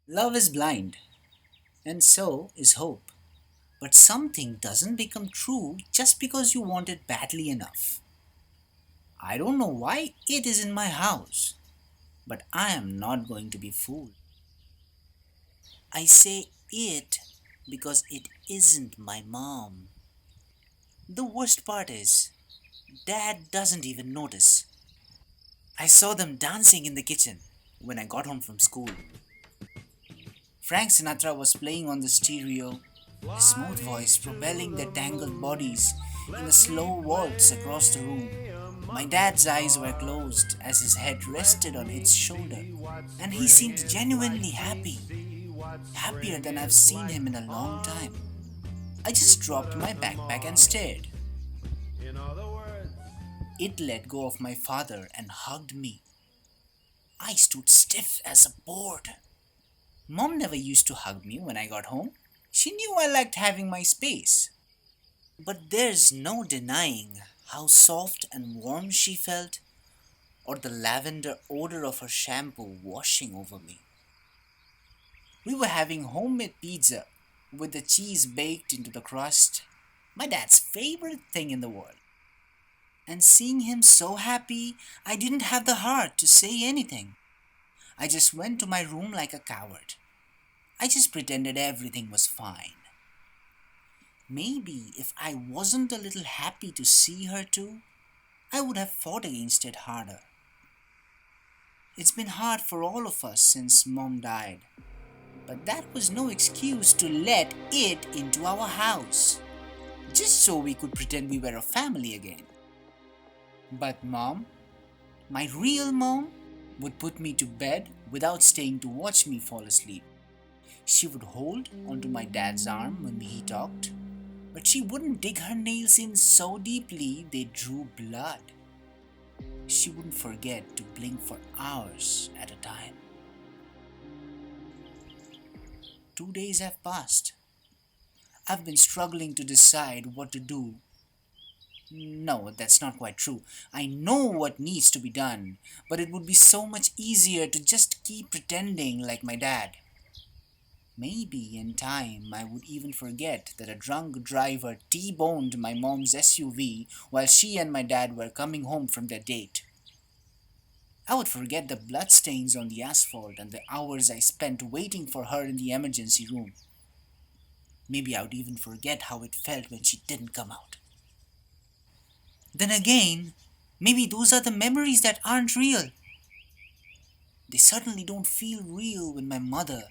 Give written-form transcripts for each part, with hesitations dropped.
Love is blind, and so is hope. But something doesn't become true just because you want it badly enough. I don't know why it is in my house, but I am not going to be fooled. I say it because it isn't my mom. The worst part is, Dad doesn't even notice. I saw them dancing in the kitchen when I got home from school. Frank Sinatra was playing on the stereo, his smooth voice propelling their tangled bodies in a slow waltz across the room. My dad's eyes were closed as his head rested on its shoulder, and he seemed genuinely happy, happier than I've seen him in a long time. I just dropped my backpack and stared. It let go of my father and hugged me. I stood stiff as a board. Mom never used to hug me when I got home. She knew I liked having my space. But there's no denying how soft and warm she felt, or the lavender odor of her shampoo washing over me. We were having homemade pizza with the cheese baked into the crust, my dad's favorite thing in the world. And seeing him so happy, I didn't have the heart to say anything. I just went to my room like a coward. I just pretended everything was fine. Maybe if I wasn't a little happy to see her too, I would have fought against it harder. It's been hard for all of us since Mom died, but that was no excuse to let it into our house, just so we could pretend we were a family again. But Mom, my real mom, would put me to bed without staying to watch me fall asleep. She would hold onto my dad's arm when he talked, but she wouldn't dig her nails in so deeply they drew blood. She wouldn't forget to blink for hours at a time. 2 days have passed. I've been struggling to decide what to do. No, that's not quite true. I know what needs to be done, but it would be so much easier to just keep pretending like my dad. Maybe in time I would even forget that a drunk driver T-boned my mom's SUV while she and my dad were coming home from their date. I would forget the bloodstains on the asphalt and the hours I spent waiting for her in the emergency room. Maybe I would even forget how it felt when she didn't come out. Then again, maybe those are the memories that aren't real. They certainly don't feel real when my mother,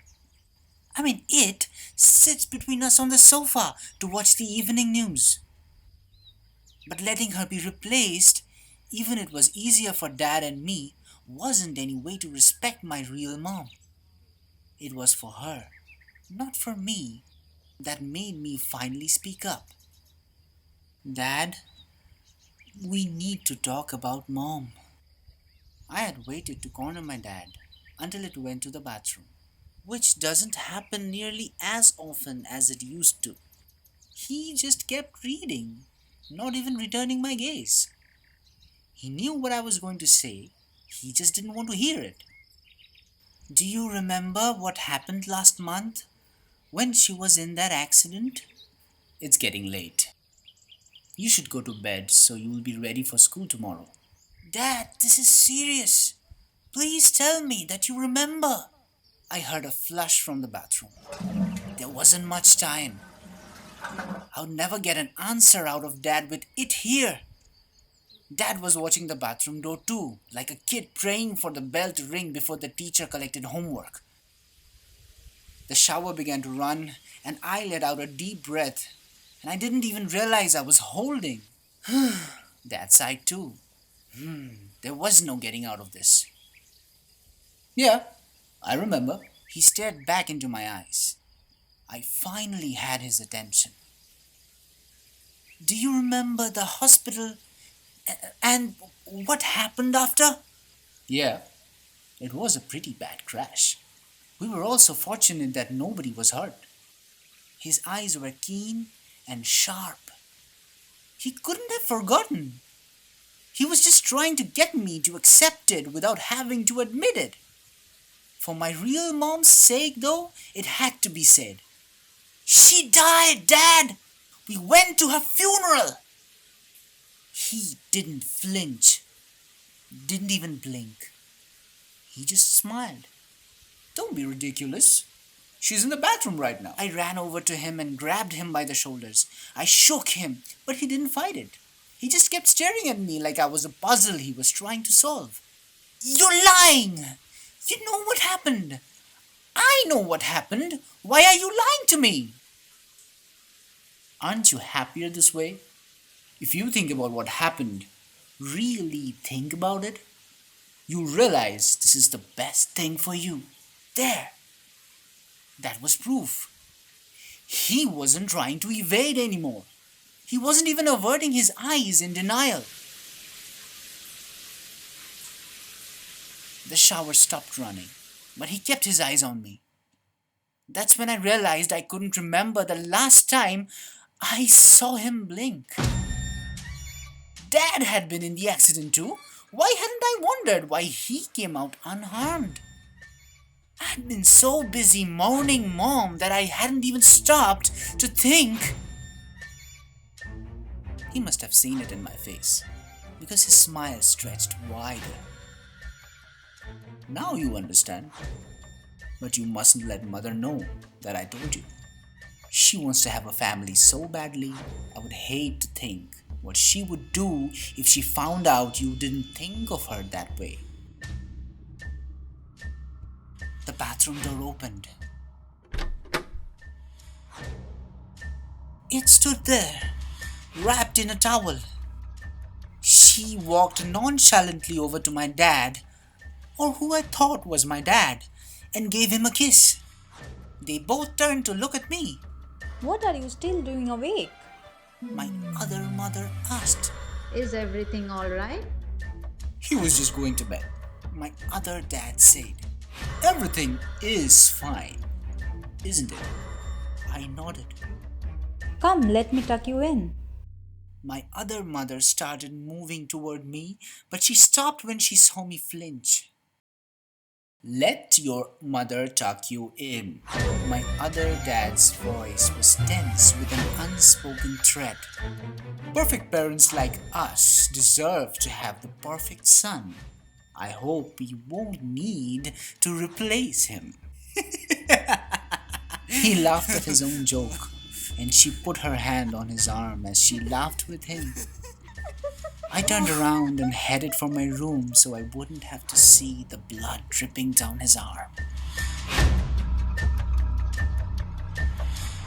it sits between us on the sofa to watch the evening news. But letting her be replaced, even it was easier for dad and me, wasn't any way to respect my real mom. It was for her, not for me, that made me finally speak up. Dad, we need to talk about mom. I had waited to corner my dad until it went to the bathroom, which doesn't happen nearly as often as it used to. He just kept reading, not even returning my gaze. He knew what I was going to say, he just didn't want to hear it. Do you remember what happened last month when she was in that accident? It's getting late. You should go to bed so you will be ready for school tomorrow. Dad, this is serious. Please tell me that you remember. I heard a flush from the bathroom. There wasn't much time. I would never get an answer out of Dad with it here. Dad was watching the bathroom door too, like a kid praying for the bell to ring before the teacher collected homework. The shower began to run, and I let out a deep breath, and I didn't even realize I was holding. Dad sighed too. There was no getting out of this. Yeah, I remember. He stared back into my eyes. I finally had his attention. Do you remember the hospital and what happened after? Yeah, it was a pretty bad crash. We were also fortunate that nobody was hurt. His eyes were keen and sharp. He couldn't have forgotten. He was just trying to get me to accept it without having to admit it. For my real mom's sake, though, it had to be said. She died, Dad! We went to her funeral! He didn't flinch, didn't even blink. He just smiled. Don't be ridiculous. She's in the bathroom right now. I ran over to him and grabbed him by the shoulders. I shook him, but he didn't fight it. He just kept staring at me like I was a puzzle he was trying to solve. You're lying! You know what happened. I know what happened. Why are you lying to me? Aren't you happier this way? If you think about what happened, really think about it, you realize this is the best thing for you. There. That was proof. He wasn't trying to evade anymore. He wasn't even averting his eyes in denial. The shower stopped running, but he kept his eyes on me. That's when I realized I couldn't remember the last time I saw him blink. Dad had been in the accident too. Why hadn't I wondered why he came out unharmed? I'd been so busy mourning Mom that I hadn't even stopped to think. He must have seen it in my face, because his smile stretched wider. Now you understand. But you mustn't let Mother know that I told you. She wants to have a family so badly, I would hate to think what she would do if she found out you didn't think of her that way. The bathroom door opened. It stood there, wrapped in a towel. She walked nonchalantly over to my dad, or who I thought was my dad, and gave him a kiss. They both turned to look at me. What are you still doing awake? My other mother asked. Is everything alright? He was just going to bed. My other dad said, Everything is fine, isn't it? I nodded. Come, let me tuck you in. My other mother started moving toward me, but she stopped when she saw me flinch. Let your mother tuck you in. My other dad's voice was tense with an unspoken threat. Perfect parents like us deserve to have the perfect son. I hope we won't need to replace him. He laughed at his own joke, and she put her hand on his arm as she laughed with him. I turned around and headed for my room so I wouldn't have to see the blood dripping down his arm.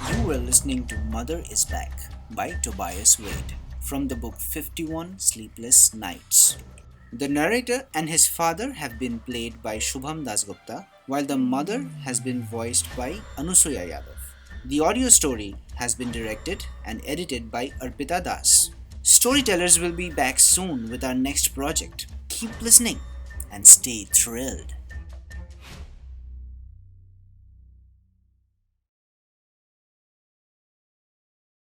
You were listening to Mother is Back by Tobias Wade from the book 51 Sleepless Nights. The narrator and his father have been played by Shubham Dasgupta, while the mother has been voiced by Anusuya Yadav. The audio story has been directed and edited by Arpita Das. Storytellers will be back soon with our next project. Keep listening and stay thrilled.